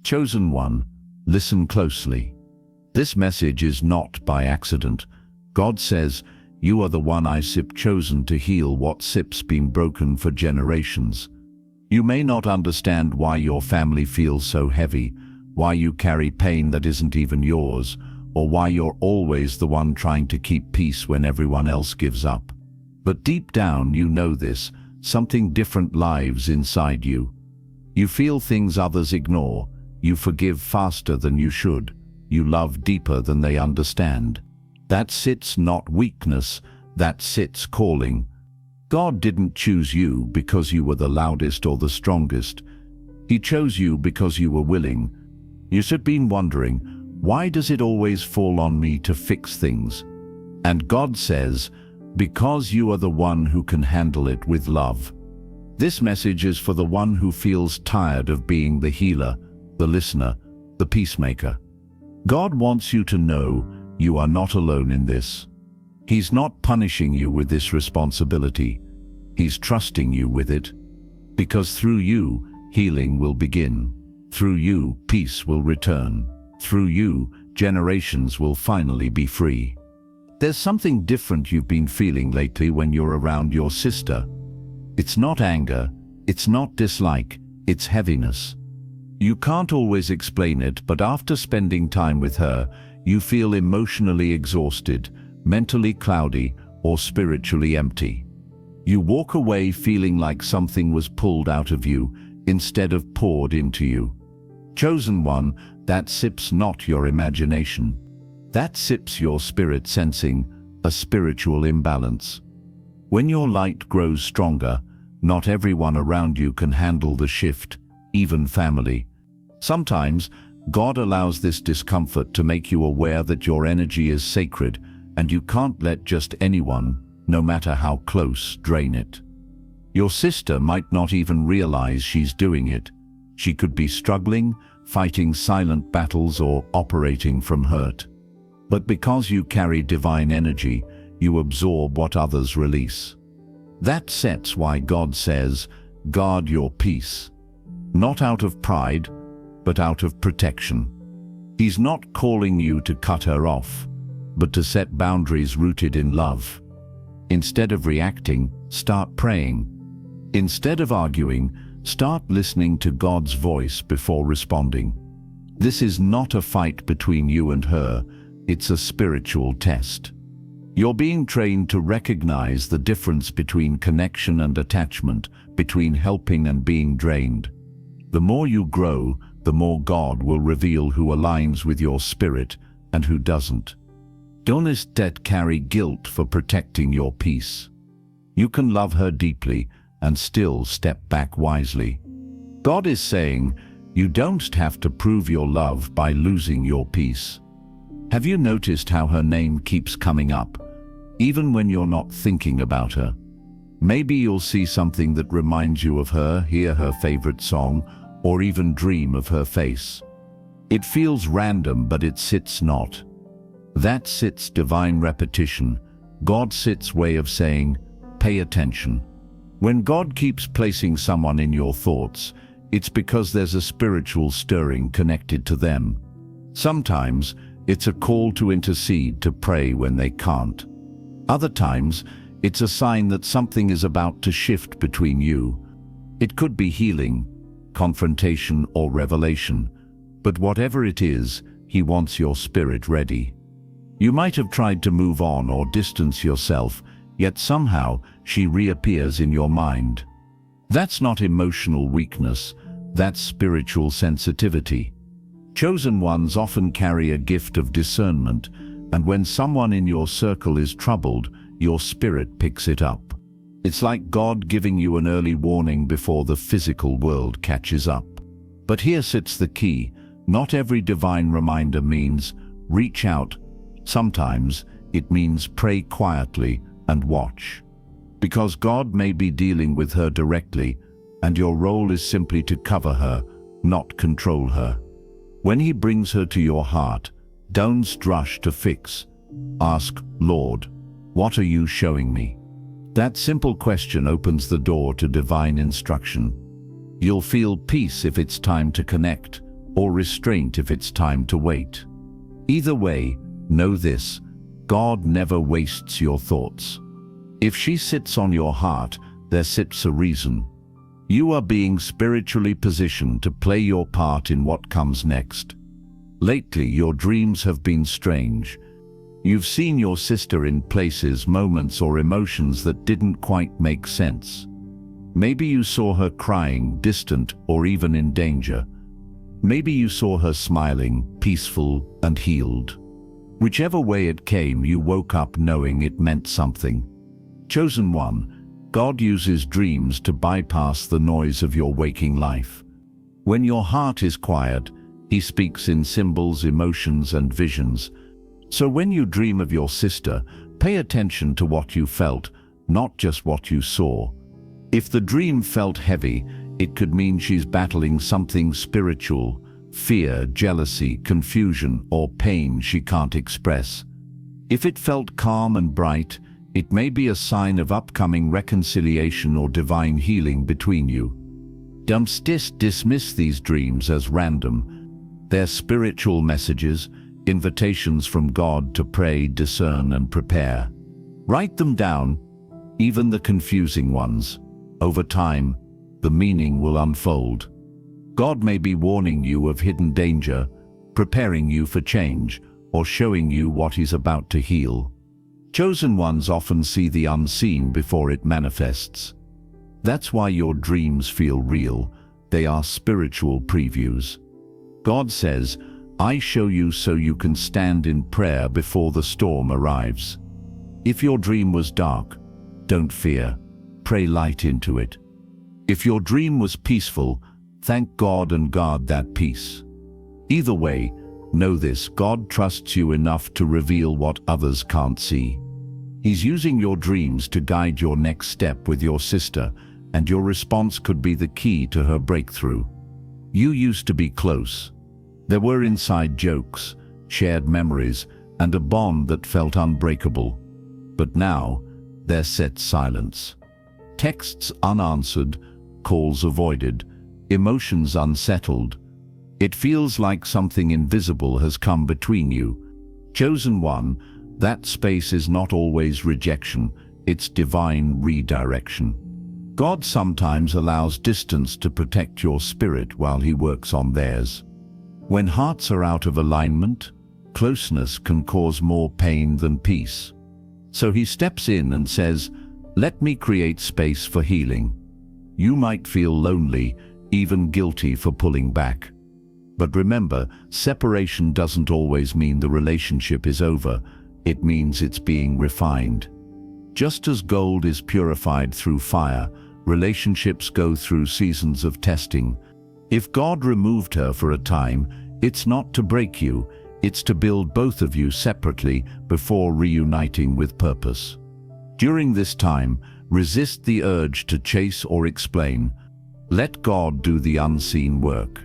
Chosen one, listen closely. This message is not by accident. God says, "You are the one I chosen to heal what's been broken for generations." You may not understand why your family feels so heavy, why you carry pain that isn't even yours, or why you're always the one trying to keep peace when everyone else gives up. But deep down you know this, something different lives inside you. You feel things others ignore, you forgive faster than you should, you love deeper than they understand. That's not weakness, that's calling. God didn't choose you because you were the loudest or the strongest. He chose you because you were willing. You've been wondering, why does it always fall on me to fix things? And God says, because you are the one who can handle it with love. This message is for the one who feels tired of being the healer, the listener, the peacemaker. God wants you to know you are not alone in this. He's not punishing you with this responsibility. He's trusting you with it. Because through you, healing will begin. Through you, peace will return. Through you, generations will finally be free. There's something different you've been feeling lately when you're around your sister. It's not anger, it's not dislike, it's heaviness. You can't always explain it, but after spending time with her, you feel emotionally exhausted, mentally cloudy, or spiritually empty. You walk away feeling like something was pulled out of you instead of poured into you. Chosen one, that sip's not your imagination. That sip's your spirit sensing a spiritual imbalance. When your light grows stronger, not everyone around you can handle the shift, even family. Sometimes, God allows this discomfort to make you aware that your energy is sacred and you can't let just anyone, no matter how close, drain it. Your sister might not even realize she's doing it. She could be struggling, fighting silent battles, or operating from hurt. But because you carry divine energy, you absorb what others release. That's why God says, guard your peace. Not out of pride, but out of protection. He's not calling you to cut her off, but to set boundaries rooted in love. Instead of reacting, start praying. Instead of arguing, start listening to God's voice before responding. This is not a fight between you and her, it's a spiritual test. You're being trained to recognize the difference between connection and attachment, between helping and being drained. The more you grow, the more God will reveal who aligns with your spirit and who doesn't. Don't carry guilt for protecting your peace. You can love her deeply and still step back wisely. God is saying, you don't have to prove your love by losing your peace. Have you noticed how her name keeps coming up, even when you're not thinking about her? Maybe you'll see something that reminds you of her, hear her favorite song, or even dream of her face. It feels random, but it's not. That's divine repetition, God's way of saying, pay attention. When God keeps placing someone in your thoughts, it's because there's a spiritual stirring connected to them. Sometimes, it's a call to intercede, to pray when they can't. Other times, it's a sign that something is about to shift between you. It could be healing, confrontation, or revelation. But whatever it is, He wants your spirit ready. You might have tried to move on or distance yourself, yet somehow she reappears in your mind. That's not emotional weakness, that's spiritual sensitivity. Chosen ones often carry a gift of discernment, and when someone in your circle is troubled, your spirit picks it up. It's like God giving you an early warning before the physical world catches up. But here sits the key. Not every divine reminder means reach out. Sometimes it means pray quietly and watch. Because God may be dealing with her directly, and your role is simply to cover her, not control her. When He brings her to your heart, don't rush to fix. Ask, Lord, what are you showing me? That simple question opens the door to divine instruction. You'll feel peace if it's time to connect, or restraint if it's time to wait. Either way, know this: God never wastes your thoughts. If she sits on your heart, there sits a reason. You are being spiritually positioned to play your part in what comes next. Lately, your dreams have been strange. You've seen your sister in places, moments, or emotions that didn't quite make sense. Maybe you saw her crying, distant, or even in danger. Maybe you saw her smiling, peaceful, and healed. Whichever way it came, you woke up knowing it meant something. Chosen one, God uses dreams to bypass the noise of your waking life. When your heart is quiet, He speaks in symbols, emotions, and visions. So when you dream of your sister, pay attention to what you felt, not just what you saw. If the dream felt heavy, it could mean she's battling something spiritual: fear, jealousy, confusion, or pain she can't express. If it felt calm and bright, it may be a sign of upcoming reconciliation or divine healing between you. Don't dismiss these dreams as random. They're spiritual messages, invitations from God to pray, discern, and prepare. Write them down, even the confusing ones. Over time, the meaning will unfold. God may be warning you of hidden danger, preparing you for change, or showing you what He's about to heal. Chosen ones often see the unseen before it manifests. That's why your dreams feel real. They are spiritual previews. God says, "I show you so you can stand in prayer before the storm arrives." If your dream was dark, don't fear. Pray light into it. If your dream was peaceful, thank God and guard that peace. Either way, know this: God trusts you enough to reveal what others can't see. He's using your dreams to guide your next step with your sister, and your response could be the key to her breakthrough. You used to be close. There were inside jokes, shared memories, and a bond that felt unbreakable. But now, there's set silence. Texts unanswered, calls avoided, emotions unsettled. It feels like something invisible has come between you. Chosen one, that space is not always rejection, it's divine redirection. God sometimes allows distance to protect your spirit while He works on theirs. When hearts are out of alignment, closeness can cause more pain than peace. So He steps in and says, "Let me create space for healing." You might feel lonely, even guilty for pulling back. But remember, separation doesn't always mean the relationship is over. It means it's being refined. Just as gold is purified through fire, relationships go through seasons of testing. If God removed her for a time, it's not to break you, it's to build both of you separately before reuniting with purpose. During this time, resist the urge to chase or explain. Let God do the unseen work.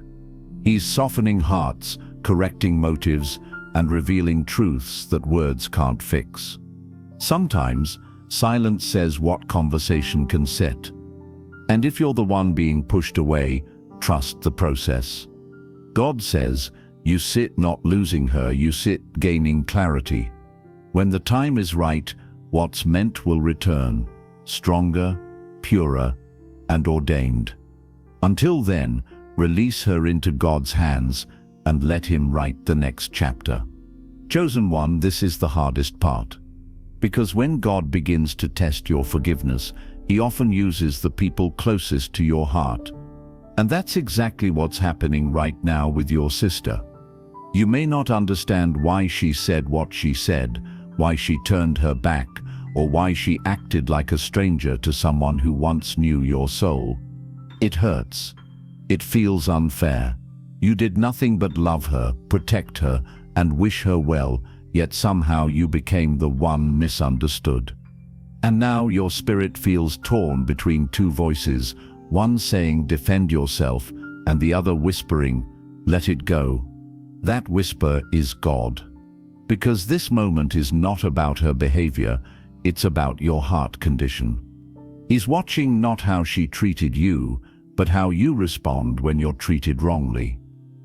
He's softening hearts, correcting motives, and revealing truths that words can't fix. Sometimes, silence says what conversation can set. And if you're the one being pushed away, trust the process. God says, you sit not losing her, you sit gaining clarity. When the time is right, what's meant will return, stronger, purer, and ordained. Until then, release her into God's hands and let Him write the next chapter. Chosen one, this is the hardest part. Because when God begins to test your forgiveness, He often uses the people closest to your heart. And that's exactly what's happening right now with your sister. You may not understand why she said what she said, why she turned her back, or why she acted like a stranger to someone who once knew your soul. It hurts. It feels unfair. You did nothing but love her, protect her, and wish her well, yet somehow you became the one misunderstood. And now your spirit feels torn between two voices, one saying defend yourself, and the other whispering, let it go. That whisper is God. Because this moment is not about her behavior, it's about your heart condition. He's watching not how she treated you, but how you respond when you're treated wrongly.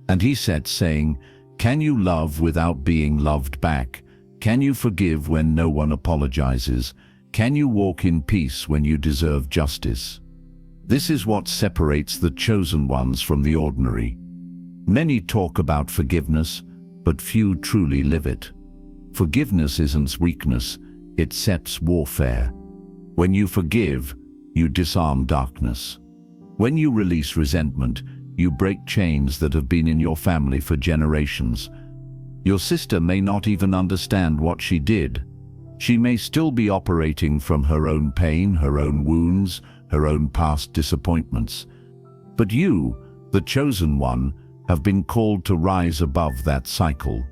And he said, saying, "Can you love without being loved back? Can you forgive when no one apologizes? Can you walk in peace when you deserve justice?" This is what separates the chosen ones from the ordinary. Many talk about forgiveness, but few truly live it. Forgiveness isn't weakness, it sets warfare. When you forgive, you disarm darkness. When you release resentment, you break chains that have been in your family for generations. Your sister may not even understand what she did. She may still be operating from her own pain, her own wounds, her own past disappointments. But you, the chosen one, have been called to rise above that cycle.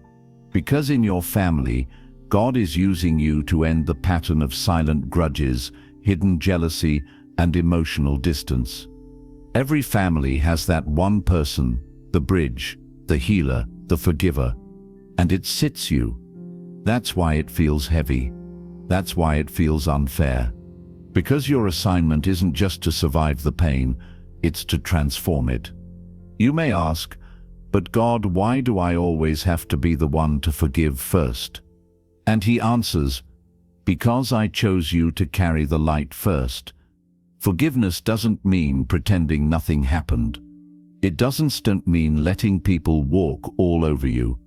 Because in your family, God is using you to end the pattern of silent grudges, hidden jealousy, and emotional distance. Every family has that one person, the bridge, the healer, the forgiver, and it sits you. That's why it feels heavy. That's why it feels unfair. Because your assignment isn't just to survive the pain, it's to transform it. You may ask, "But God, why do I always have to be the one to forgive first?" And he answers, "Because I chose you to carry the light first." Forgiveness doesn't mean pretending nothing happened. It doesn't mean letting people walk all over you.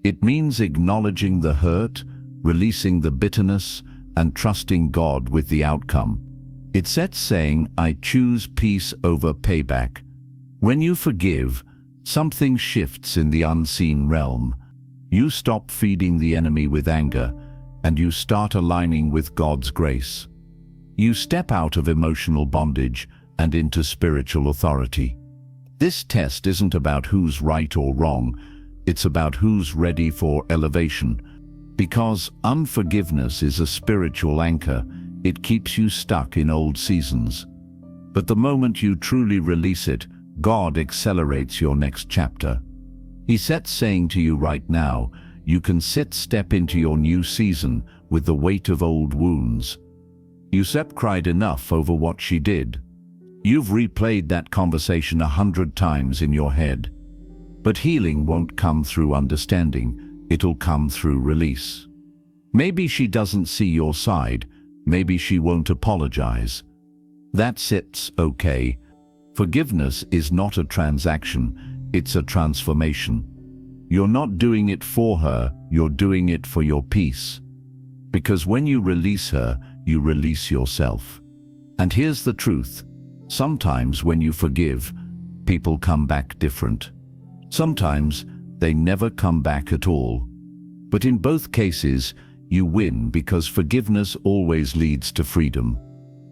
It means acknowledging the hurt, releasing the bitterness, and trusting God with the outcome. It's saying, "I choose peace over payback." When you forgive, something shifts in the unseen realm. You stop feeding the enemy with anger, and you start aligning with God's grace. You step out of emotional bondage and into spiritual authority. This test isn't about who's right or wrong, it's about who's ready for elevation. Because unforgiveness is a spiritual anchor, it keeps you stuck in old seasons. But the moment you truly release it, God accelerates your next chapter. He sets saying to you right now, you can step into your new season with the weight of old wounds. Yusep cried enough over what she did. You've replayed that conversation 100 times in your head. But healing won't come through understanding, it'll come through release. Maybe she doesn't see your side, maybe she won't apologize. That's okay. Forgiveness is not a transaction, it's a transformation. You're not doing it for her, you're doing it for your peace. Because when you release her, you release yourself. And here's the truth. Sometimes when you forgive, people come back different. Sometimes they never come back at all. But in both cases, you win because forgiveness always leads to freedom.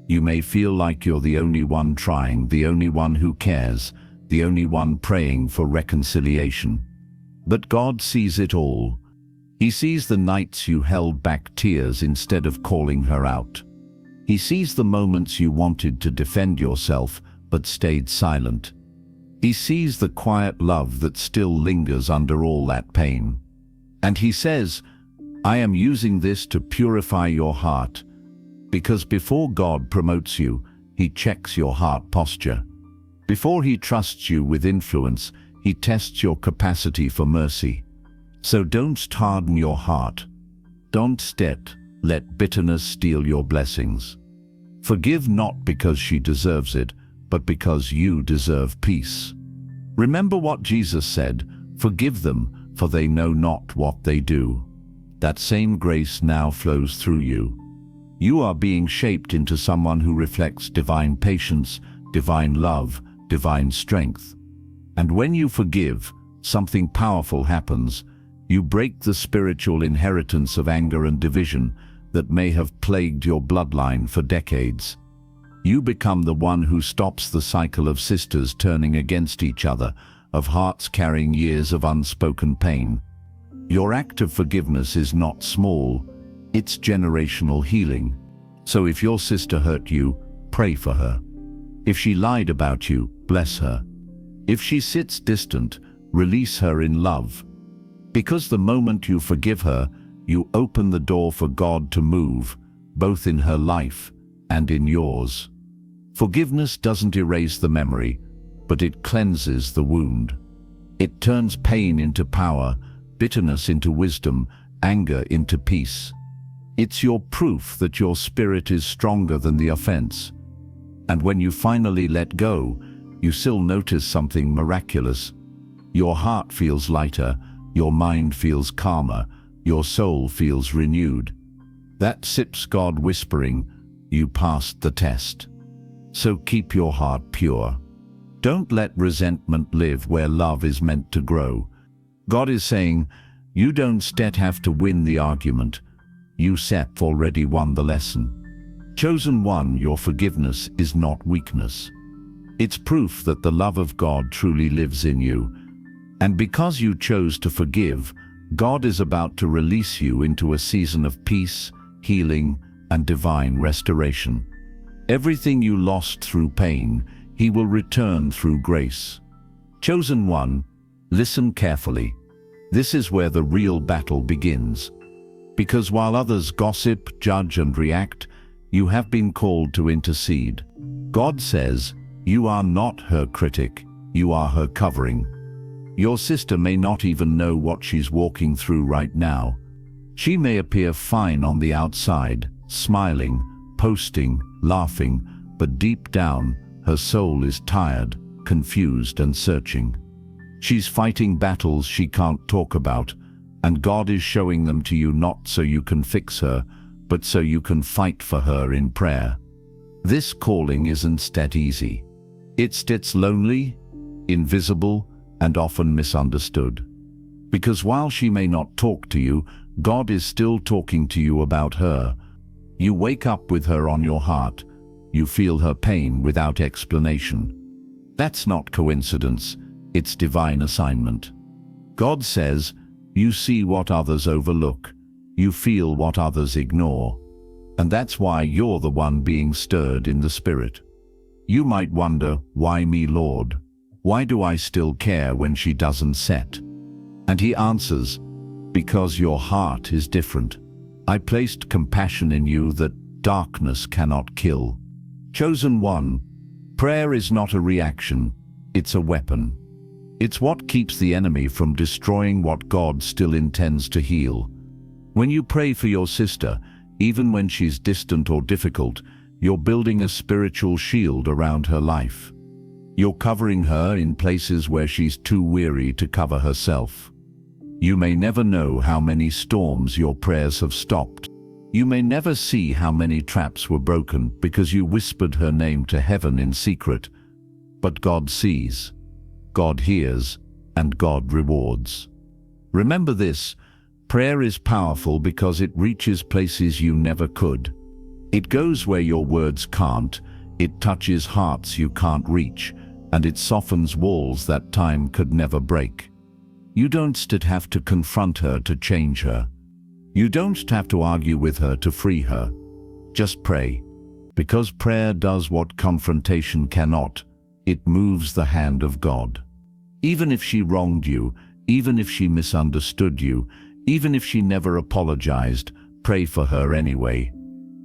You may feel like you're the only one trying, the only one who cares, the only one praying for reconciliation. But God sees it all. He sees the nights you held back tears instead of calling her out. He sees the moments you wanted to defend yourself but stayed silent. He sees the quiet love that still lingers under all that pain. And he says, "I am using this to purify your heart." Because before God promotes you, he checks your heart posture. Before he trusts you with influence, he tests your capacity for mercy. So don't harden your heart. Don't let bitterness steal your blessings. Forgive not because she deserves it, but because you deserve peace. Remember what Jesus said, "Forgive them, for they know not what they do." That same grace now flows through you. You are being shaped into someone who reflects divine patience, divine love, divine strength. And when you forgive, something powerful happens. You break the spiritual inheritance of anger and division that may have plagued your bloodline for decades. You become the one who stops the cycle of sisters turning against each other, of hearts carrying years of unspoken pain. Your act of forgiveness is not small, it's generational healing. So if your sister hurt you, pray for her. If she lied about you, bless her. If she sits distant, release her in love. Because the moment you forgive her, you open the door for God to move, both in her life and in yours. Forgiveness doesn't erase the memory, but it cleanses the wound. It turns pain into power, bitterness into wisdom, anger into peace. It's your proof that your spirit is stronger than the offense. And when you finally let go, you still notice something miraculous. Your heart feels lighter, your mind feels calmer, your soul feels renewed. That's God whispering, you passed the test. So keep your heart pure. Don't let resentment live where love is meant to grow. God is saying, you don't have to win the argument. You already won the lesson. Chosen one, your forgiveness is not weakness. It's proof that the love of God truly lives in you. And because you chose to forgive, God is about to release you into a season of peace, healing, and divine restoration. Everything you lost through pain, He will return through grace. Chosen one, listen carefully. This is where the real battle begins. Because while others gossip, judge, and react, you have been called to intercede. God says, you are not her critic, you are her covering. Your sister may not even know what she's walking through right now. She may appear fine on the outside, smiling, posting, laughing, but deep down, her soul is tired, confused, and searching. She's fighting battles she can't talk about, and God is showing them to you not so you can fix her, but so you can fight for her in prayer. This calling isn't that easy. It's lonely, invisible, and often misunderstood. Because while she may not talk to you, God is still talking to you about her. You wake up with her on your heart. You feel her pain without explanation. That's not coincidence, it's divine assignment. God says, you see what others overlook. You feel what others ignore. And that's why you're the one being stirred in the spirit. You might wonder, why me, Lord? Why do I still care when she doesn't set? And He answers, because your heart is different. I placed compassion in you that darkness cannot kill. Chosen one, prayer is not a reaction, it's a weapon. It's what keeps the enemy from destroying what God still intends to heal. When you pray for your sister, even when she's distant or difficult, you're building a spiritual shield around her life. You're covering her in places where she's too weary to cover herself. You may never know how many storms your prayers have stopped. You may never see how many traps were broken because you whispered her name to heaven in secret. But God sees, God hears, and God rewards. Remember this, prayer is powerful because it reaches places you never could. It goes where your words can't, it touches hearts you can't reach, and it softens walls that time could never break. You don't have to confront her to change her. You don't have to argue with her to free her. Just pray. Because prayer does what confrontation cannot. It moves the hand of God. Even if she wronged you, even if she misunderstood you, even if she never apologized, pray for her anyway.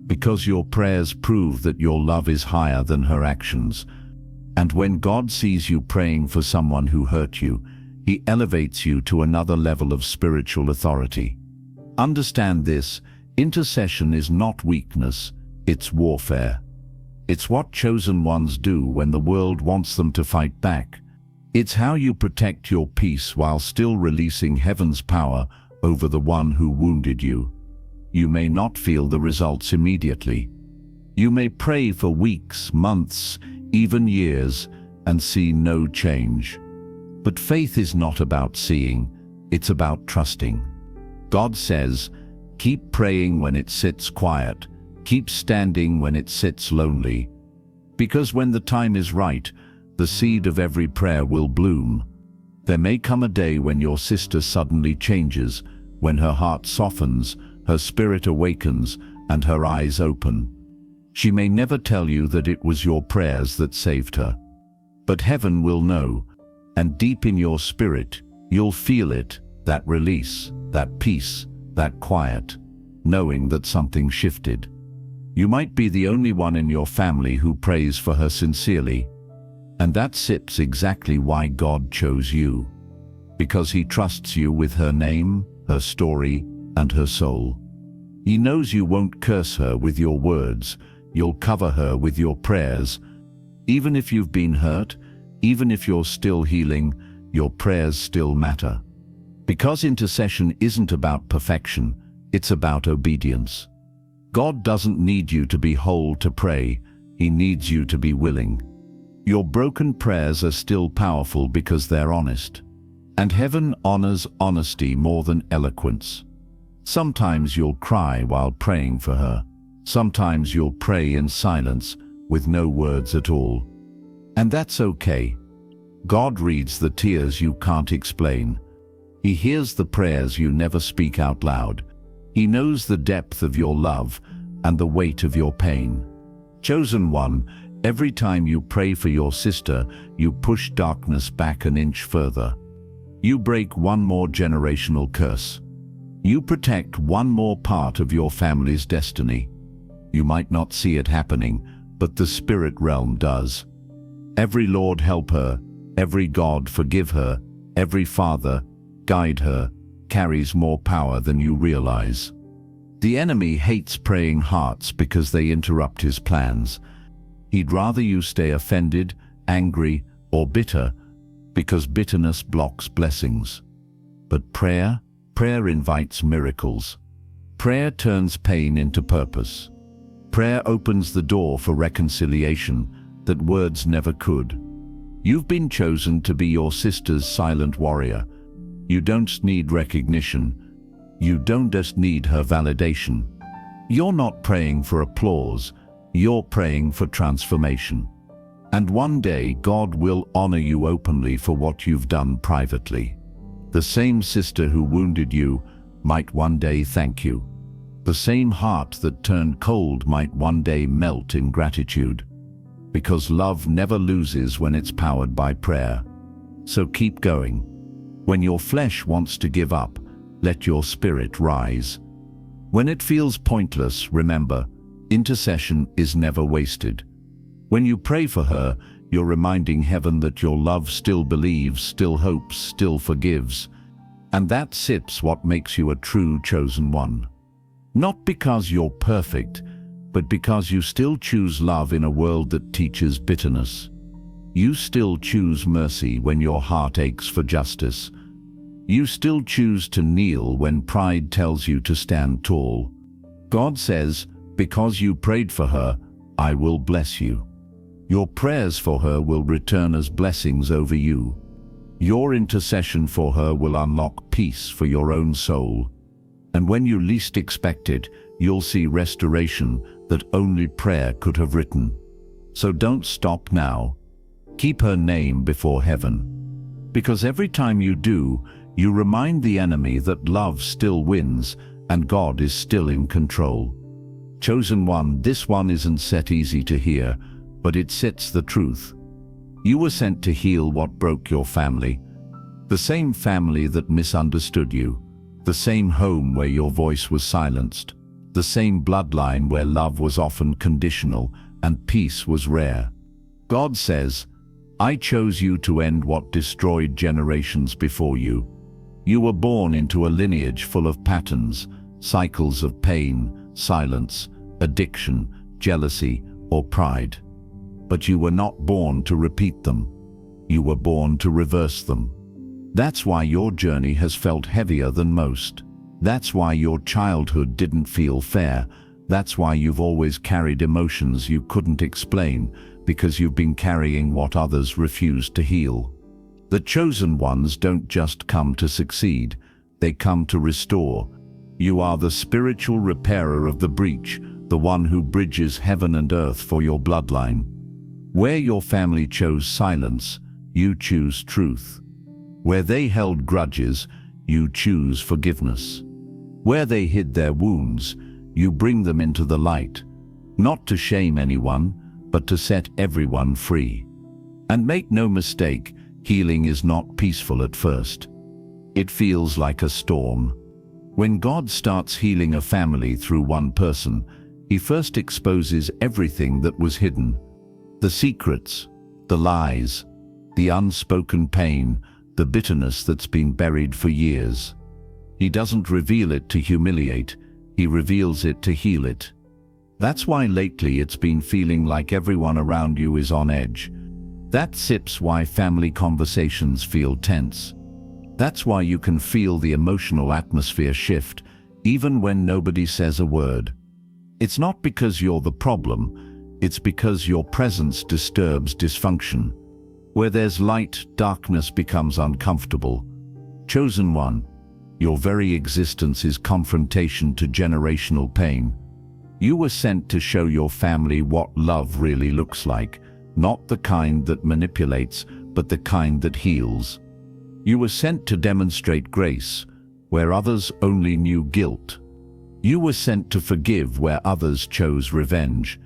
Because your prayers prove that your love is higher than her actions. And when God sees you praying for someone who hurt you, He elevates you to another level of spiritual authority. Understand this, intercession is not weakness, it's warfare. It's what chosen ones do when the world wants them to fight back. It's how you protect your peace while still releasing heaven's power over the one who wounded you. You may not feel the results immediately. You may pray for weeks, months, even years, and see no change. But faith is not about seeing, it's about trusting. God says, keep praying when it sits quiet, keep standing when it sits lonely. Because when the time is right, the seed of every prayer will bloom. There may come a day when your sister suddenly changes, when her heart softens, her spirit awakens, and her eyes open. She may never tell you that it was your prayers that saved her. But heaven will know, and deep in your spirit, you'll feel it, that release, that peace, that quiet, knowing that something shifted. You might be the only one in your family who prays for her sincerely, and that's exactly why God chose you. Because he trusts you with her name, her story, and her soul. He knows you won't curse her with your words, you'll cover her with your prayers. Even if you've been hurt, even if you're still healing, your prayers still matter. Because intercession isn't about perfection, it's about obedience. God doesn't need you to be whole to pray, He needs you to be willing. Your broken prayers are still powerful because they're honest. And heaven honors honesty more than eloquence. Sometimes you'll cry while praying for her. Sometimes you'll pray in silence with no words at all. And that's okay. God reads the tears you can't explain. He hears the prayers you never speak out loud. He knows the depth of your love and the weight of your pain. Chosen one, every time you pray for your sister, you push darkness back an inch further. You break one more generational curse. You protect one more part of your family's destiny. You might not see it happening, but the spirit realm does. Every Lord help her, every God forgive her, every Father guide her, carries more power than you realize. The enemy hates praying hearts because they interrupt his plans. He'd rather you stay offended, angry, or bitter, because bitterness blocks blessings. But prayer invites miracles. Prayer turns pain into purpose. Prayer opens the door for reconciliation that words never could. You've been chosen to be your sister's silent warrior. You don't need recognition. You don't just need her validation. You're not praying for applause. You're praying for transformation. And one day God will honor you openly for what you've done privately. The same sister who wounded you might one day thank you. The same heart that turned cold might one day melt in gratitude. Because love never loses when it's powered by prayer. So keep going. When your flesh wants to give up, let your spirit rise. When it feels pointless, remember, intercession is never wasted. When you pray for her, you're reminding heaven that your love still believes, still hopes, still forgives. And that's what makes you a true chosen one. Not because you're perfect, but because you still choose love in a world that teaches bitterness. You still choose mercy when your heart aches for justice. You still choose to kneel when pride tells you to stand tall. God says, because you prayed for her, I will bless you. Your prayers for her will return as blessings over you. Your intercession for her will unlock peace for your own soul. And when you least expect it, you'll see restoration that only prayer could have written. So don't stop now. Keep her name before heaven. Because every time you do, you remind the enemy that love still wins and God is still in control. Chosen one, this one isn't set easy to hear, but it sets the truth. You were sent to heal what broke your family. The same family that misunderstood you. The same home where your voice was silenced. The same bloodline where love was often conditional and peace was rare. God says, I chose you to end what destroyed generations before you. You were born into a lineage full of patterns, cycles of pain, silence, addiction, jealousy, or pride. But you were not born to repeat them. You were born to reverse them. That's why your journey has felt heavier than most. That's why your childhood didn't feel fair. That's why you've always carried emotions you couldn't explain, because you've been carrying what others refused to heal. The chosen ones don't just come to succeed, they come to restore. You are the spiritual repairer of the breach, the one who bridges heaven and earth for your bloodline. Where your family chose silence, you choose truth. Where they held grudges, you choose forgiveness. Where they hid their wounds, you bring them into the light, not to shame anyone, but to set everyone free. And make no mistake, healing is not peaceful at first. It feels like a storm. When God starts healing a family through one person, He first exposes everything that was hidden. The secrets, the lies, the unspoken pain, the bitterness that's been buried for years. He doesn't reveal it to humiliate, he reveals it to heal it. That's why lately it's been feeling like everyone around you is on edge. That's why family conversations feel tense. That's why you can feel the emotional atmosphere shift, even when nobody says a word. It's not because you're the problem, it's because your presence disturbs dysfunction. Where there's light, darkness becomes uncomfortable. Chosen one, your very existence is confrontation to generational pain. You were sent to show your family what love really looks like, not the kind that manipulates, but the kind that heals. You were sent to demonstrate grace, where others only knew guilt. You were sent to forgive where others chose revenge.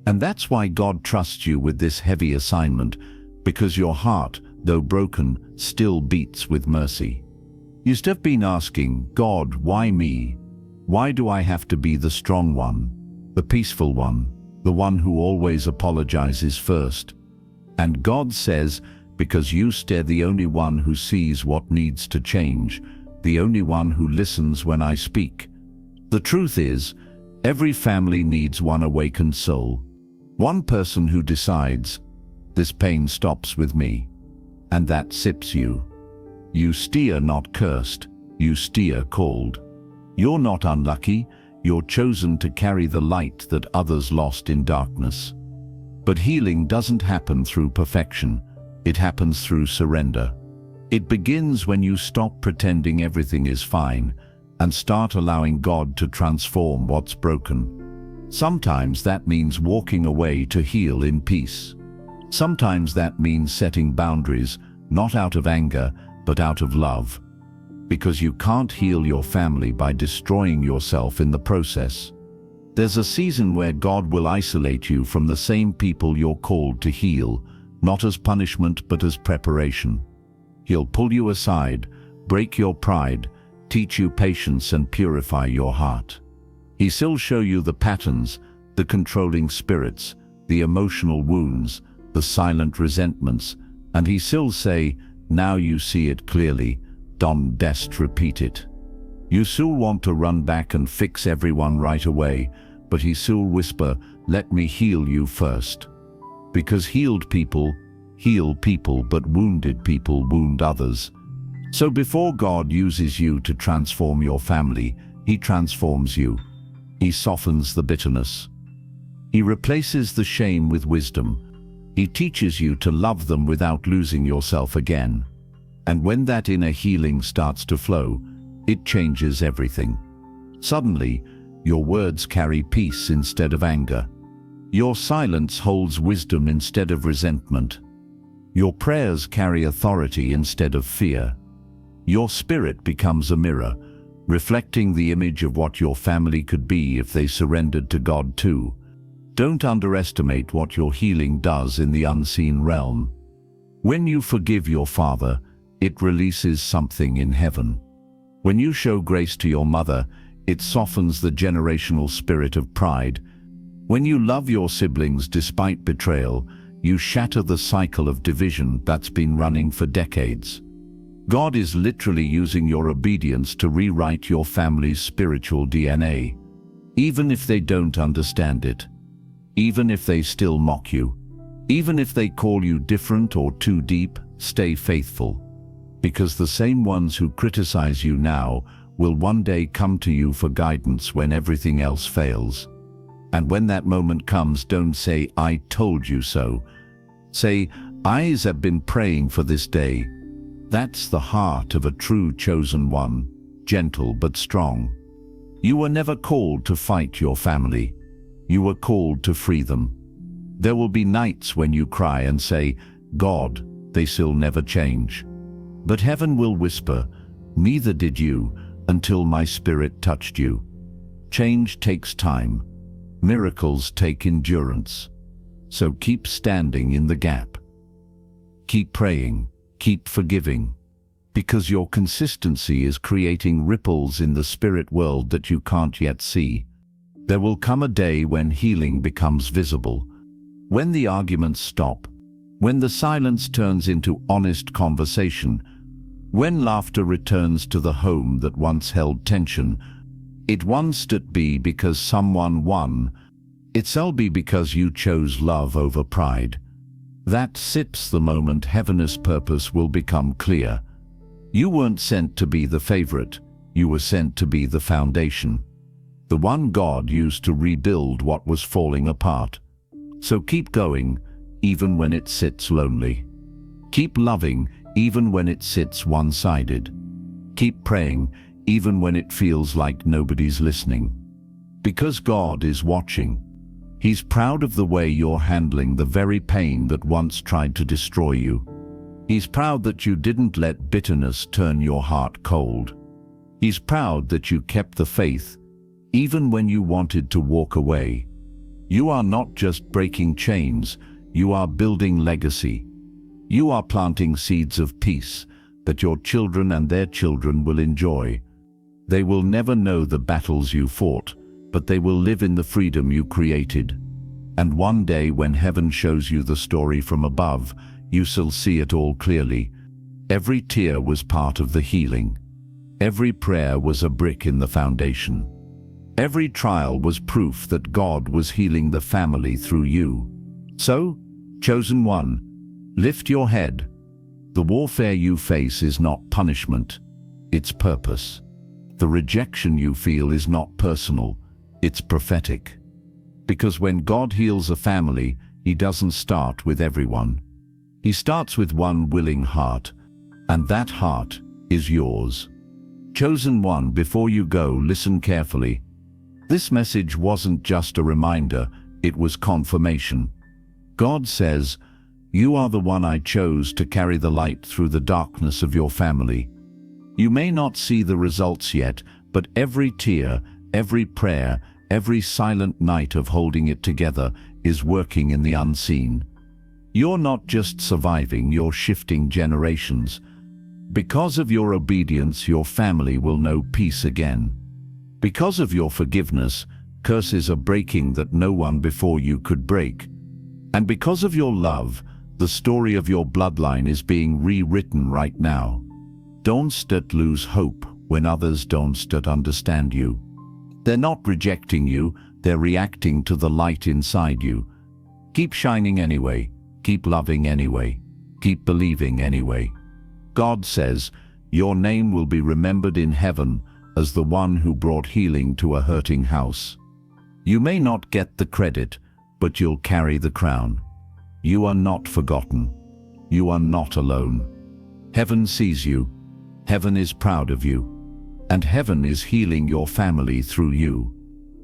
And that's why God trusts you with this heavy assignment, because your heart, though broken, still beats with mercy. You've been asking, God, why me? Why do I have to be the strong one, the peaceful one, the one who always apologizes first? And God says, because you're the only one who sees what needs to change, the only one who listens when I speak. The truth is, every family needs one awakened soul. One person who decides, this pain stops with me. And that sips you. You steer not cursed, you steer called. You're not unlucky, you're chosen to carry the light that others lost in darkness. But healing doesn't happen through perfection, it happens through surrender. It begins when you stop pretending everything is fine and start allowing God to transform what's broken. Sometimes that means walking away to heal in peace. Sometimes that means setting boundaries, not out of anger, but out of love. Because you can't heal your family by destroying yourself in the process. There's a season where God will isolate you from the same people you're called to heal, not as punishment but as preparation. He'll pull you aside, break your pride, teach you patience and purify your heart. He'll show you the patterns, the controlling spirits, the emotional wounds, the silent resentments, and he'll say, now you see it clearly, don't dest repeat it. You still want to run back and fix everyone right away, but he'll whisper, let me heal you first. Because healed people heal people, but wounded people wound others. So before God uses you to transform your family, he transforms you. He softens the bitterness. He replaces the shame with wisdom. He teaches you to love them without losing yourself again. And when that inner healing starts to flow, it changes everything. Suddenly, your words carry peace instead of anger. Your silence holds wisdom instead of resentment. Your prayers carry authority instead of fear. Your spirit becomes a mirror, reflecting the image of what your family could be if they surrendered to God too. Don't underestimate what your healing does in the unseen realm. When you forgive your father, it releases something in heaven. When you show grace to your mother, it softens the generational spirit of pride. When you love your siblings despite betrayal, you shatter the cycle of division that's been running for decades. God is literally using your obedience to rewrite your family's spiritual DNA. Even if they don't understand it. Even if they still mock you. Even if they call you different or too deep, stay faithful. Because the same ones who criticize you now will one day come to you for guidance when everything else fails. And when that moment comes, don't say, I told you so. Say, I have been praying for this day. That's the heart of a true chosen one, gentle but strong. You were never called to fight your family. You were called to free them. There will be nights when you cry and say, God, they still never change. But heaven will whisper, neither did you, until my spirit touched you. Change takes time. Miracles take endurance. So keep standing in the gap. Keep praying, keep forgiving. Because your consistency is creating ripples in the spirit world that you can't yet see. There will come a day when healing becomes visible. When the arguments stop. When the silence turns into honest conversation. When laughter returns to the home that once held tension, it once be because someone won. It'll be because you chose love over pride. That sips the moment heaven's purpose will become clear. You weren't sent to be the favorite, you were sent to be the foundation. The one God used to rebuild what was falling apart. So keep going, even when it sits lonely. Keep loving, even when it sits one-sided. Keep praying, even when it feels like nobody's listening. Because God is watching. He's proud of the way you're handling the very pain that once tried to destroy you. He's proud that you didn't let bitterness turn your heart cold. He's proud that you kept the faith, even when you wanted to walk away. You are not just breaking chains, you are building legacy. You are planting seeds of peace that your children and their children will enjoy. They will never know the battles you fought, but they will live in the freedom you created. And one day when heaven shows you the story from above, you shall see it all clearly. Every tear was part of the healing. Every prayer was a brick in the foundation. Every trial was proof that God was healing the family through you. So, chosen one, lift your head. The warfare you face is not punishment, it's purpose. The rejection you feel is not personal, it's prophetic. Because when God heals a family, He doesn't start with everyone. He starts with one willing heart, and that heart is yours. Chosen one, before you go, listen carefully. This message wasn't just a reminder, it was confirmation. God says, "You are the one I chose to carry the light through the darkness of your family." You may not see the results yet, but every tear, every prayer, every silent night of holding it together is working in the unseen. You're not just surviving, you're shifting generations. Because of your obedience, your family will know peace again. Because of your forgiveness, curses are breaking that no one before you could break. And because of your love, the story of your bloodline is being rewritten right now. Don't lose hope when others don't understand you. They're not rejecting you, they're reacting to the light inside you. Keep shining anyway, keep loving anyway, keep believing anyway. God says, your name will be remembered in heaven as the one who brought healing to a hurting house. You may not get the credit, but you'll carry the crown. You are not forgotten. You are not alone. Heaven sees you. Heaven is proud of you. And heaven is healing your family through you.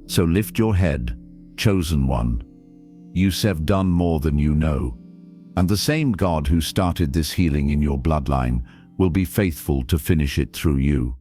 So lift your head, chosen one. You have done more than you know. And the same God who started this healing in your bloodline will be faithful to finish it through you.